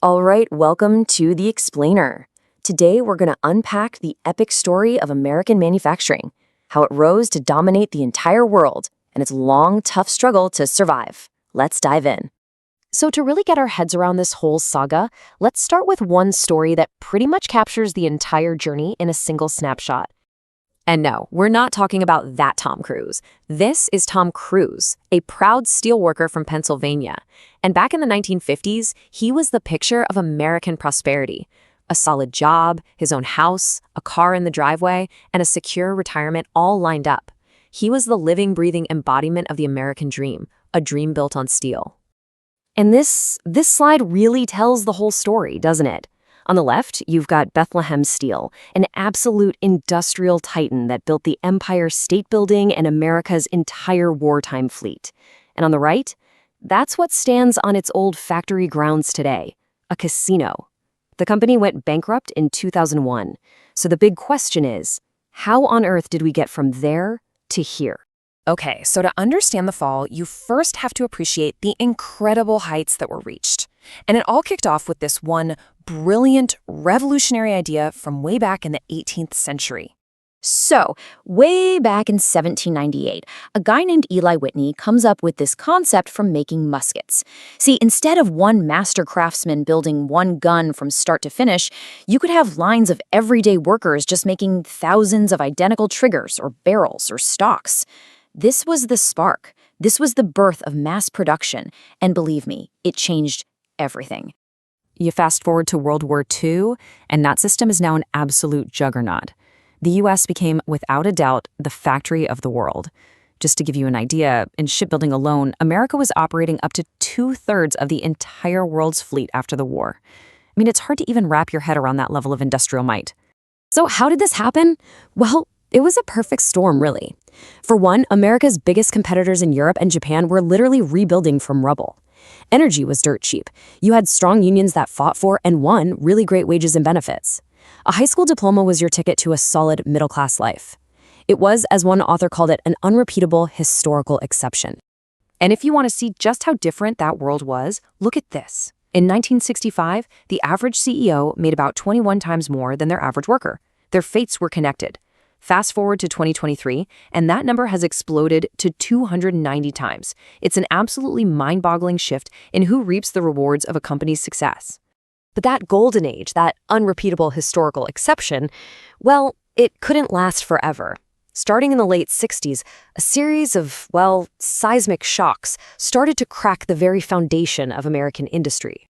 All right, welcome to The Explainer. Today we're going to unpack the epic story of American manufacturing, how it rose to dominate the entire world, and its long, tough struggle to survive. Let's dive in. So to really get our heads around this whole saga, let's start with one story that pretty much captures the entire journey in a single snapshot. And no, we're not talking about that Tom Cruise. This is Tom Cruise, a proud steelworker from Pennsylvania. And back in the 1950s, he was the picture of American prosperity. A solid job, his own house, a car in the driveway, and a secure retirement all lined up. He was the living, breathing embodiment of the American dream, a dream built on steel. And this slide really tells the whole story, doesn't it? On the left, you've got Bethlehem Steel, an absolute industrial titan that built the Empire State Building and America's entire wartime fleet. And on the right, that's what stands on its old factory grounds today, a casino. The company went bankrupt in 2001. So the big question is, how on earth did we get from there to here? Okay, so to understand the fall, you first have to appreciate the incredible heights that were reached. And it all kicked off with this one brilliant, revolutionary idea from way back in the 18th century. So, way back in 1798, a guy named Eli Whitney comes up with this concept for making muskets. See, instead of one master craftsman building one gun from start to finish, you could have lines of everyday workers just making thousands of identical triggers or barrels or stocks. This was the spark. This was the birth of mass production. And believe me, it changed everything. You fast forward to World War II, and that system is now an absolute juggernaut. The U.S. became, without a doubt, the factory of the world. Just to give you an idea, in shipbuilding alone, America was operating up to 2/3 of the entire world's fleet after the war. I mean, it's hard to even wrap your head around that level of industrial might. So how did this happen? Well, it was a perfect storm, really. For one, America's biggest competitors in Europe and Japan were literally rebuilding from rubble. Energy was dirt cheap. You had strong unions that fought for and won really great wages and benefits. A high school diploma was your ticket to a solid middle-class life. It was, as one author called it, an unrepeatable historical exception. And if you want to see just how different that world was, look at this. In 1965, the average CEO made about 21 times more than their average worker. Their fates were connected. Fast forward to 2023, and that number has exploded to 290 times. It's an absolutely mind-boggling shift in who reaps the rewards of a company's success. But that golden age, that unrepeatable historical exception, well, it couldn't last forever. Starting in the late 60s, a series of, seismic shocks started to crack the very foundation of American industry.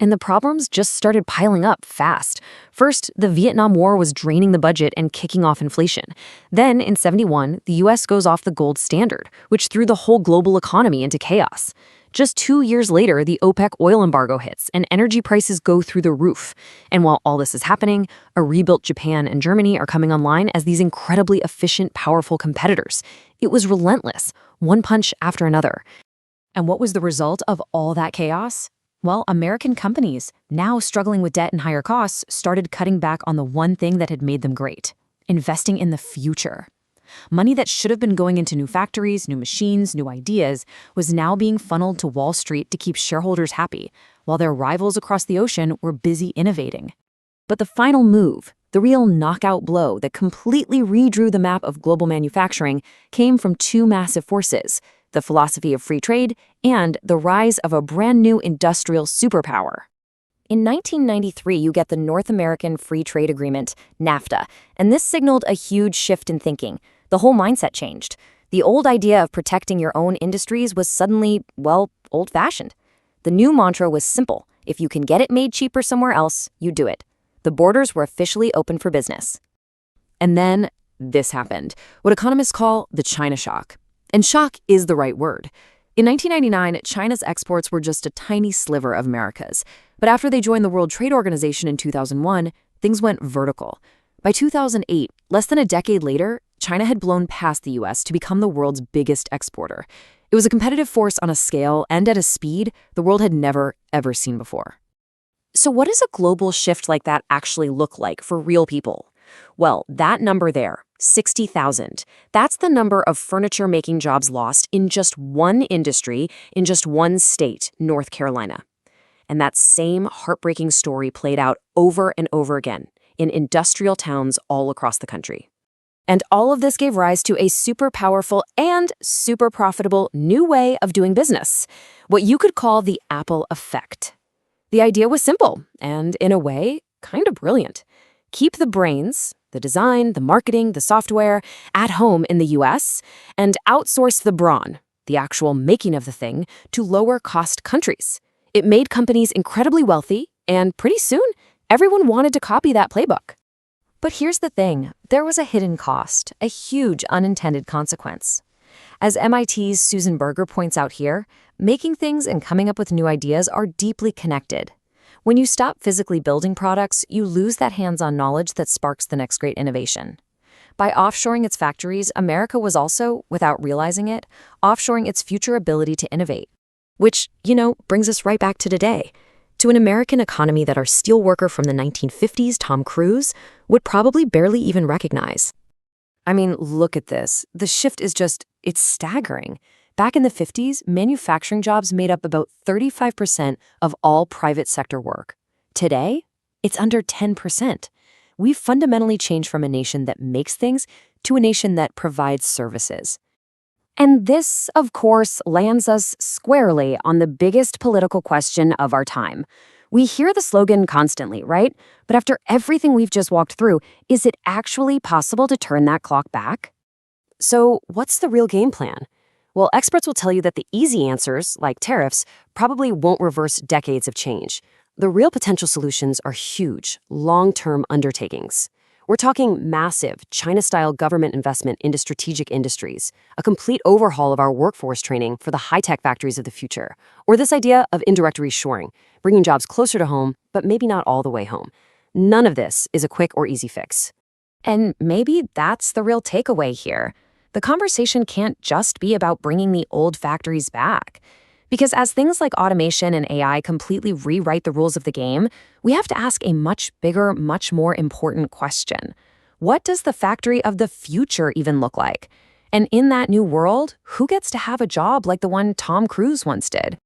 And the problems just started piling up fast. First, the Vietnam War was draining the budget and kicking off inflation. Then, in '71, the U.S. goes off the gold standard, which threw the whole global economy into chaos. Just 2 years later, the OPEC oil embargo hits, and energy prices go through the roof. And while all this is happening, a rebuilt Japan and Germany are coming online as these incredibly efficient, powerful competitors. It was relentless, one punch after another. And what was the result of all that chaos? Well, American companies, now struggling with debt and higher costs, started cutting back on the one thing that had made them great: investing in the future. Money that should have been going into new factories, new machines, new ideas, was now being funneled to Wall Street to keep shareholders happy, while their rivals across the ocean were busy innovating. But the final move, the real knockout blow that completely redrew the map of global manufacturing, came from two massive forces: the philosophy of free trade and the rise of a brand new industrial superpower. In 1993, you get the North American Free Trade Agreement, NAFTA, and this signaled a huge shift in thinking. The whole mindset changed. The old idea of protecting your own industries was suddenly, old-fashioned. The new mantra was simple: if you can get it made cheaper somewhere else, you do it. The borders were officially open for business. And then this happened, what economists call the China shock. And shock is the right word. In 1999, China's exports were just a tiny sliver of America's. But after they joined the World Trade Organization in 2001, things went vertical. By 2008, less than a decade later, China had blown past the U.S. to become the world's biggest exporter. It was a competitive force on a scale and at a speed the world had never, ever seen before. So what does a global shift like that actually look like for real people? Well, that number there, 60,000, that's the number of furniture-making jobs lost in just one industry, in just one state, North Carolina. And that same heartbreaking story played out over and over again in industrial towns all across the country. And all of this gave rise to a super powerful and super profitable new way of doing business, what you could call the Apple effect. The idea was simple and, in a way, kind of brilliant. Keep the brains, the design, the marketing, the software, at home in the US, and outsource the brawn, the actual making of the thing, to lower-cost countries. It made companies incredibly wealthy, and pretty soon, everyone wanted to copy that playbook. But here's the thing, there was a hidden cost, a huge unintended consequence. As MIT's Susan Berger points out here, making things and coming up with new ideas are deeply connected. When you stop physically building products, you lose that hands-on knowledge that sparks the next great innovation. By offshoring its factories, America was also, without realizing it, offshoring its future ability to innovate. Which, brings us right back to today, to an American economy that our steelworker from the 1950s, Tom Cruise, would probably barely even recognize. I mean, look at this. The shift is it's staggering. Back in the 50s, manufacturing jobs made up about 35% of all private sector work. Today, it's under 10%. We've fundamentally changed from a nation that makes things to a nation that provides services. And this, of course, lands us squarely on the biggest political question of our time. We hear the slogan constantly, right? But after everything we've just walked through, is it actually possible to turn that clock back? So, what's the real game plan? Well, experts will tell you that the easy answers, like tariffs, probably won't reverse decades of change. The real potential solutions are huge, long-term undertakings. We're talking massive, China-style government investment into strategic industries, a complete overhaul of our workforce training for the high-tech factories of the future, or this idea of indirect reshoring, bringing jobs closer to home, but maybe not all the way home. None of this is a quick or easy fix. And maybe that's the real takeaway here. The conversation can't just be about bringing the old factories back. Because as things like automation and AI completely rewrite the rules of the game, we have to ask a much bigger, much more important question. What does the factory of the future even look like? And in that new world, who gets to have a job like the one Tom Cruise once did?